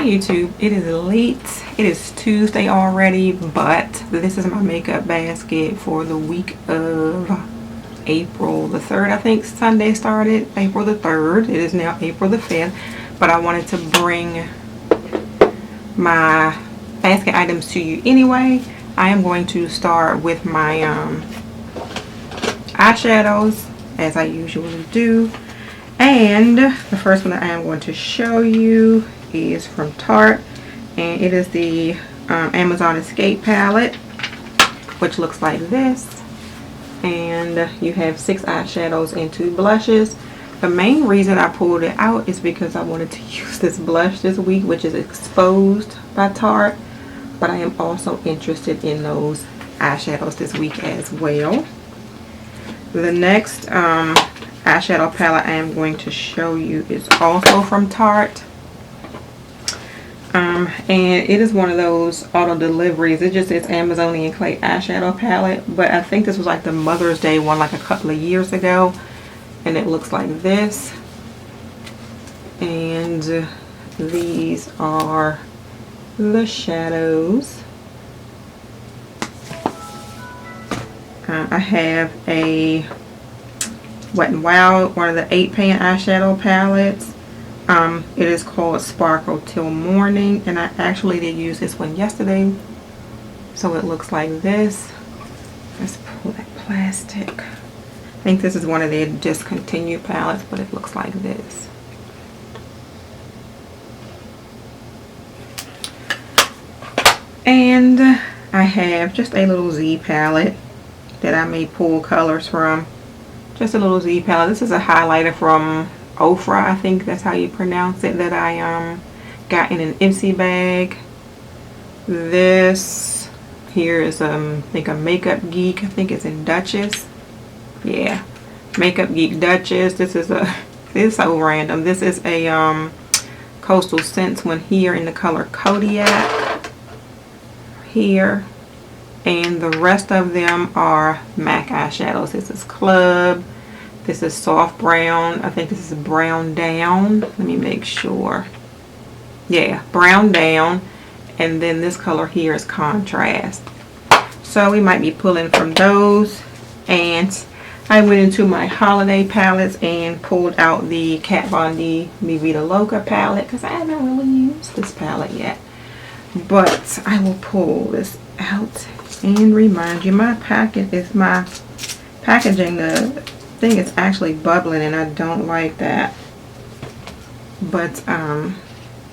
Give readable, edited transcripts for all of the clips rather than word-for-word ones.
YouTube, it is late. It is Tuesday already, but this is my makeup basket for the week of April the 3rd. I think Sunday started April the 3rd. It is now April the 5th, but I wanted to bring my basket items to you anyway. I am going to start with my eyeshadows, as I usually do. And the first one that I am going to show you is from Tarte, and it is the Amazon Escape palette, which looks like this. And you have 6 eyeshadows and 2 blushes. The main reason I pulled it out is because I wanted to use this blush this week, which is Exposed by Tarte, but I am also interested in those eyeshadows this week as well. The next eyeshadow palette I am going to show you is also from Tarte, and it is one of those auto deliveries. It just says Amazonian Clay eyeshadow palette, but I think this was like the Mother's Day one, like a couple of years ago, and it looks like this. And these are the shadows. I have a Wet n Wild, one of the 8-pan eyeshadow palettes. It is called Sparkle Till Morning, and I actually did use this one yesterday. So it looks like this. Let's pull that plastic. I think this is one of their discontinued palettes, but it looks like this. And I have just a little Z palette that I may pull colors from. Just a little Z palette. This is a highlighter from Ofra, I think that's how you pronounce it, that I got in an Ipsy bag. This here is I think a Makeup Geek. I think it's in Duchess. Yeah, Makeup Geek Duchess. This is so random. This is a Coastal Scents one here in the color Kodiak here. And the rest of them are MAC eyeshadows. This is Club. This is Soft Brown. I think this is Brown Down. Let me make sure. Yeah, Brown Down. And then this color here is Contrast. So we might be pulling from those. And I went into my holiday palettes and pulled out the Kat Von D Mi Vida Loca palette, because I haven't really used this palette yet. But I will pull this out and remind you, my packaging, the thing is actually bubbling, and I don't like that. But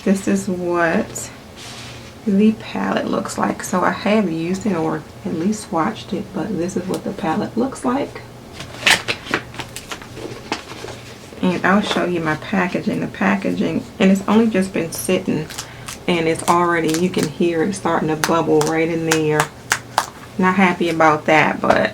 this is what the palette looks like. So I have used it, or at least swatched it, but this is what the palette looks like. And I'll show you my packaging. The packaging, and it's only just been sitting, and it's already, you can hear it starting to bubble right in there. Not happy about that, but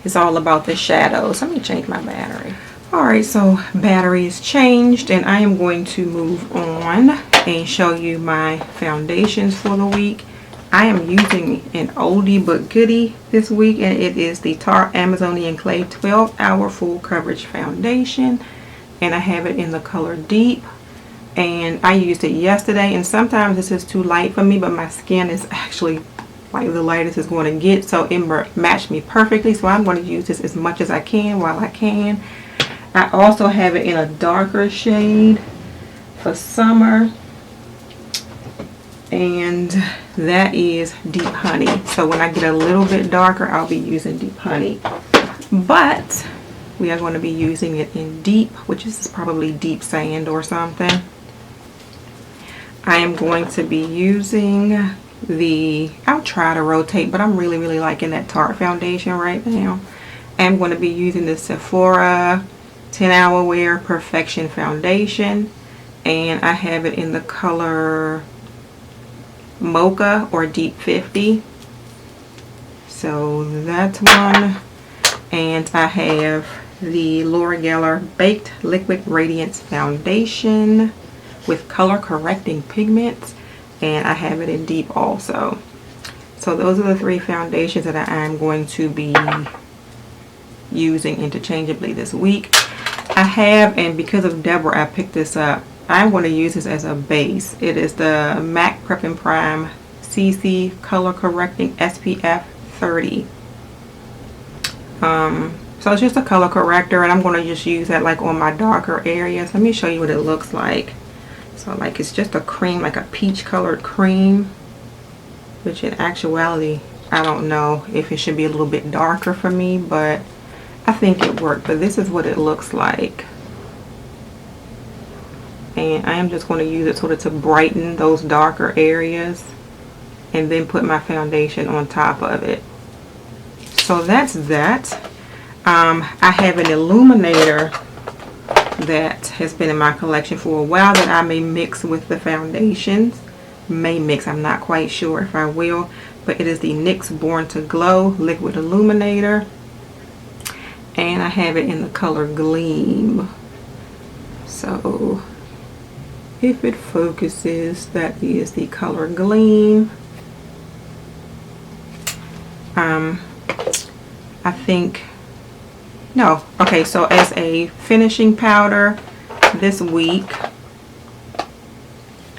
it's all about the shadows. Let me change my battery. Alright, so battery is changed, and I am going to move on and show you my foundations for the week. I am using an oldie but goodie this week, and it is the Tarte Amazonian Clay 12-Hour Full Coverage Foundation, and I have it in the color Deep. And I used it yesterday, and sometimes this is too light for me, but my skin is actually like the lightest it's going to get, so it matched me perfectly. So I'm going to use this as much as I can while I can. I also have it in a darker shade for summer, and that is Deep Honey. So when I get a little bit darker, I'll be using Deep Honey, but we are going to be using it in Deep, which is probably Deep Sand or something. I am going to be using I'll try to rotate, but I'm really liking that Tarte foundation right now. I'm going to be using the Sephora 10-Hour Wear Perfection Foundation, and I have it in the color Mocha or Deep 50. So that's one. And I have the Laura Geller Baked Liquid Radiance Foundation with color correcting pigments, and I have it in Deep also. So those are the 3 foundations that I am going to be using interchangeably this week. I have, and because of Deborah I picked this up, I'm going to use this as a base. It is the MAC Prep and Prime CC Color Correcting SPF 30. So it's just a color corrector, and I'm going to just use that like on my darker areas. Let me show you what it looks like. So like it's just a cream, like a peach colored cream, which in actuality, I don't know if it should be a little bit darker for me, but I think it worked. But this is what it looks like. And I am just going to use it sort of to brighten those darker areas and then put my foundation on top of it. So that's that. I have an illuminator that has been in my collection for a while that I may mix with the foundations. I'm not quite sure if I will, but it is the NYX Born to Glow Liquid Illuminator, and I have it in the color Gleam. So if it focuses, that is the color Gleam. I think, no, okay, so as a finishing powder this week,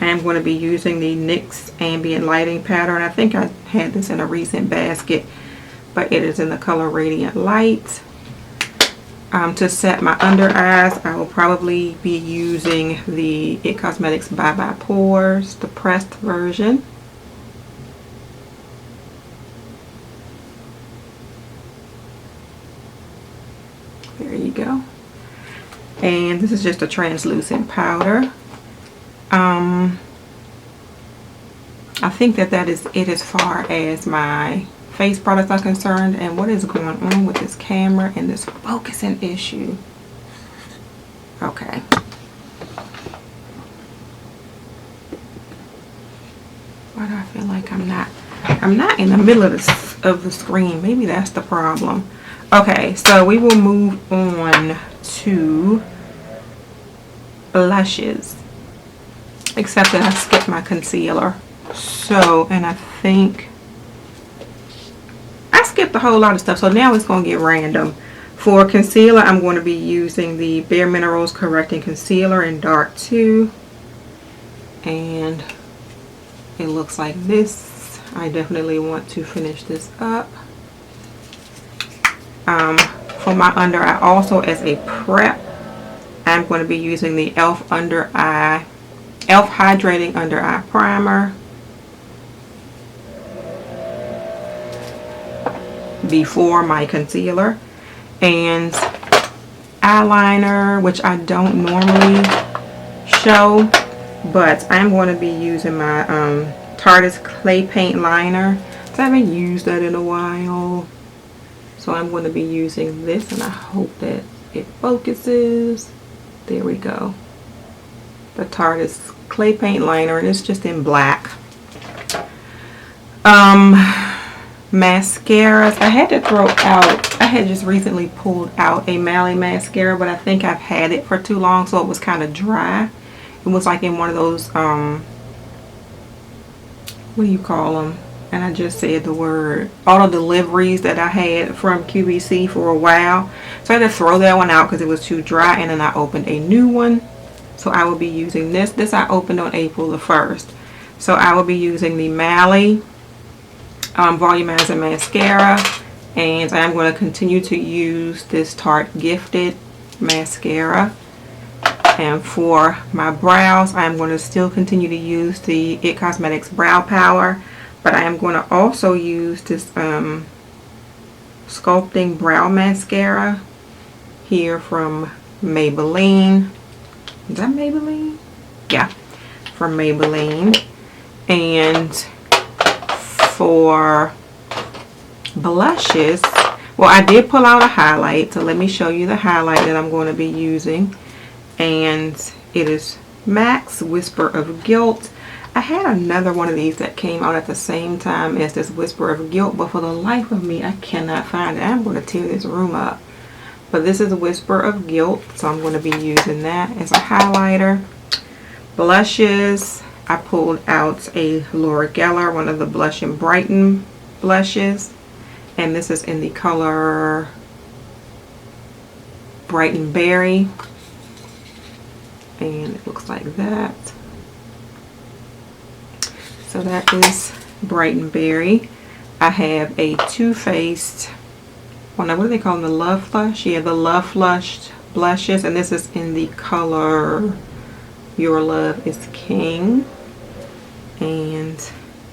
I am going to be using the NYX Ambient Lighting Powder, and I think I had this in a recent basket, but it is in the color Radiant Light. To set my under eyes, I will probably be using the IT Cosmetics Bye Bye Pores, the pressed version. There you go. And this is just a translucent powder. I think that is it as far as my face products are concerned. And what is going on with this camera and this focusing issue? Okay. Why do I feel like I'm not in the middle of the screen? Maybe that's the problem. Okay, so we will move on to blushes, except that I skipped my concealer. So, and I think I skipped a whole lot of stuff, so now it's going to get random. For concealer, I'm going to be using the Bare Minerals Correcting Concealer in Dark 2, and it looks like this. I definitely want to finish this up. For my under eye, also as a prep, I'm going to be using the e.l.f. Hydrating Under Eye Primer before my concealer, and eyeliner, which I don't normally show, but I'm going to be using my Tarte's Clay Paint Liner. So I haven't used that in a while. So I'm going to be using this, and I hope that it focuses. There we go. The Tarte's Clay Paint Liner, and it's just in black. Mascaras. I had to throw out, I had just recently pulled out a Mally mascara, but I think I've had it for too long, so it was kind of dry. It was like in one of those, what do you call them? And I just said the word, auto deliveries that I had from QVC for a while. So I had to throw that one out because it was too dry, and then I opened a new one. So I will be using this. This I opened on April the 1st. So I will be using the Mally Volumizing Mascara, and I'm going to continue to use this Tarte Gifted Mascara. And for my brows, I'm going to still continue to use the IT Cosmetics Brow Power. But I am going to also use this Sculpting Brow Mascara here from Maybelline. Is that Maybelline? Yeah, from Maybelline. And for blushes, well, I did pull out a highlight. So let me show you the highlight that I'm going to be using. And it is MAC's Whisper of Guilt. I had another one of these that came out at the same time as this Whisper of Guilt, but for the life of me, I cannot find it. I'm going to tear this room up. But this is a Whisper of Guilt, so I'm going to be using that as a highlighter. Blushes, I pulled out a Laura Geller, one of the Blush and Brighten blushes. And this is in the color Brighten Berry. and it looks like that. So that is Bright and Berry. I have a Too Faced, well, now what do they call them? The Love Flush? Yeah, the Love Flush blushes, and this is in the color Your Love is King. And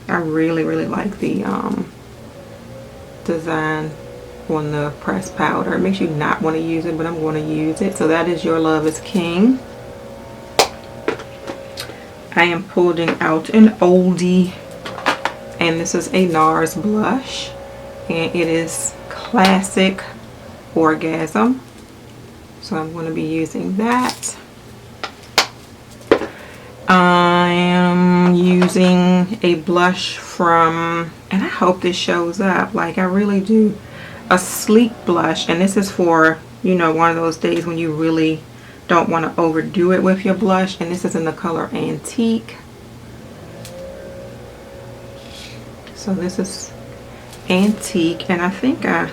I really like the design on the pressed powder. It makes you not want to use it, but I'm going to use it. So that is Your Love is King. I am pulling out an oldie, and this is a NARS blush, and it is Classic Orgasm. So I'm going to be using that. I am using a blush from, and I hope this shows up, like I really do, a sleek blush, and this is for, you know, one of those days when you really don't want to overdo it with your blush, and this is in the color Antique. So this is Antique, and I think I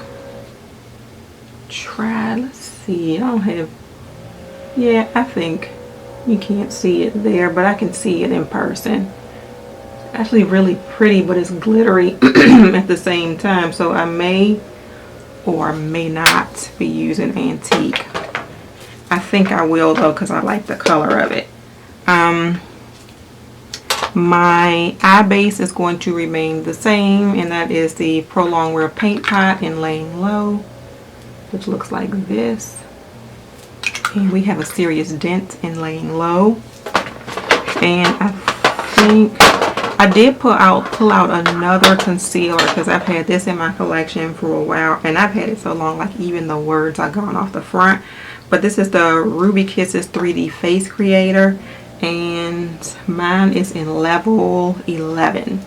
tried, let's see, I don't have, yeah, I think you can't see it there, but I can see it in person. It's actually really pretty, but it's glittery at the same time, so I may or may not be using Antique. I think I will though, because I like the color of it. My eye base is going to remain the same, and that is the Prolonged Wear Paint Pot in Laying Low, which looks like this. And we have a Serious Dent in Laying Low. And I think I did pull out another concealer, because I've had this in my collection for a while, and I've had it so long, like even the words are gone off the front. But this is the Ruby Kisses 3D Face Creator, and mine is in level 11.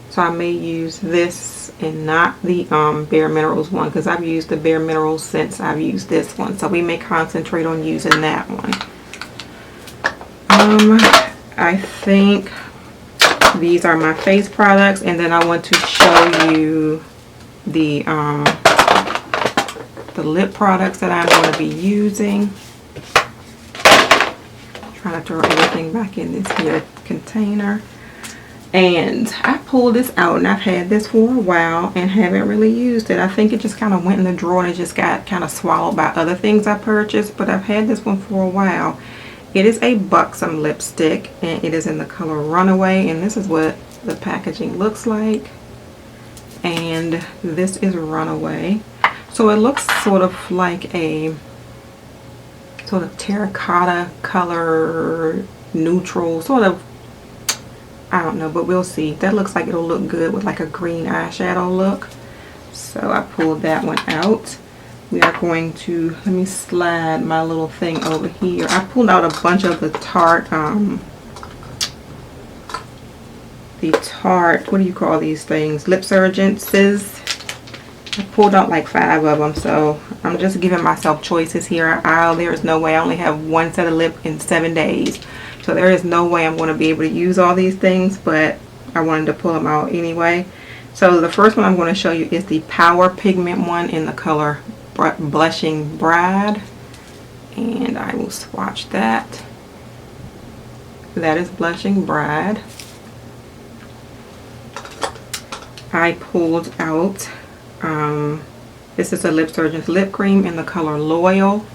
So I may use this and not the Bare Minerals one, because I've used the Bare Minerals since I've used this one. So we may concentrate on using that one. I think these are my face products, and then I want to show you the lip products that I'm going to be using. Trying to throw everything back in this here container. And I pulled this out, and I've had this for a while and haven't really used it. I think it just kind of went in the drawer and it just got kind of swallowed by other things I purchased, but I've had this one for a while. It is a Buxom lipstick, and it is in the color Runaway, and this is what the packaging looks like. And this is Runaway. So it looks sort of like a sort of terracotta color, neutral, sort of, I don't know, but we'll see. That looks like it'll look good with like a green eyeshadow look. So I pulled that one out. We are going to, let me slide my little thing over here. I pulled out a bunch of the Tarte, what do you call these things? Lip Surgences. I pulled out like 5 of them, so I'm just giving myself choices here. There is no way. I only have one set of lip in 7 days. So there is no way I'm going to be able to use all these things, but I wanted to pull them out anyway. So the first one I'm going to show you is the Power Pigment one in the color Blushing Bride. And I will swatch that. That is Blushing Bride. I pulled out, this is a Lip Surgeon's lip cream in the color Loyal.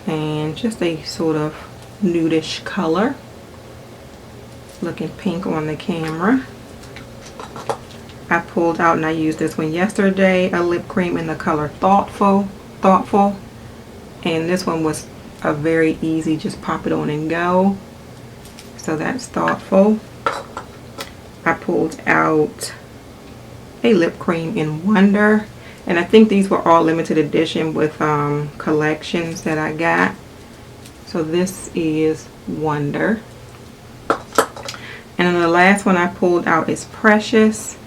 And just a sort of nudish color, looking pink on the camera. I pulled out, and I used this one yesterday, a lip cream in the color Thoughtful, and this one was a very easy, just pop it on and go. So that's Thoughtful. I pulled out a lip cream in Wonder, and I think these were all limited edition with collections that I got. So this is Wonder. And then the last one I pulled out is Precious,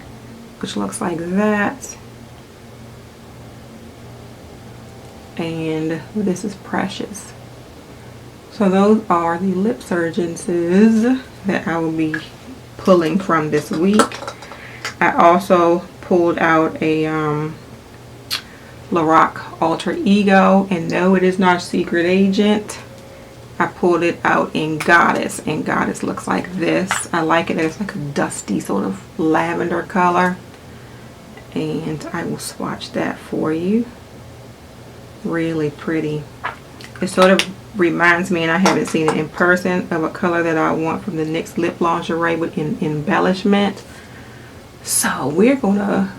which looks like that. And this is Precious. So those are the Lip Surgences that I will be pulling from this week. I also pulled out a Lorac Alter Ego, and no, it is not Secret Agent. I pulled it out in Goddess, and Goddess looks like this. I like it. It's like a dusty sort of lavender color, and I will swatch that for you. Really pretty. It sort of reminds me, and I haven't seen it in person, of a color that I want from the NYX Lip Lingerie with embellishment. So we're gonna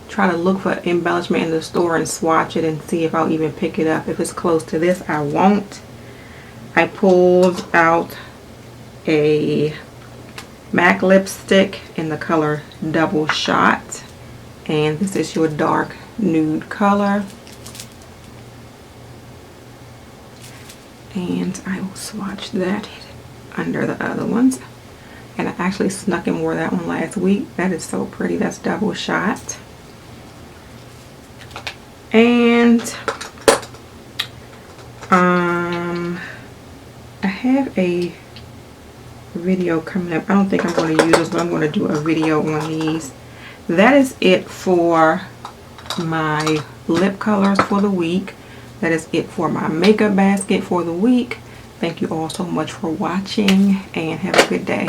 try to look for embellishment in the store and swatch it and see if I'll even pick it up. If it's close to this, I won't. I pulled out a MAC lipstick in the color Double Shot, and this is your dark nude color. And I will swatch that under the other ones. And I actually snuck and wore that one last week. That is so pretty. That's Double Shot. And I have a video coming up. I don't think I'm going to use this, but I'm going to do a video on these. That is it for my lip colors for the week. That is it for my makeup basket for the week. Thank you all so much for watching, and have a good day.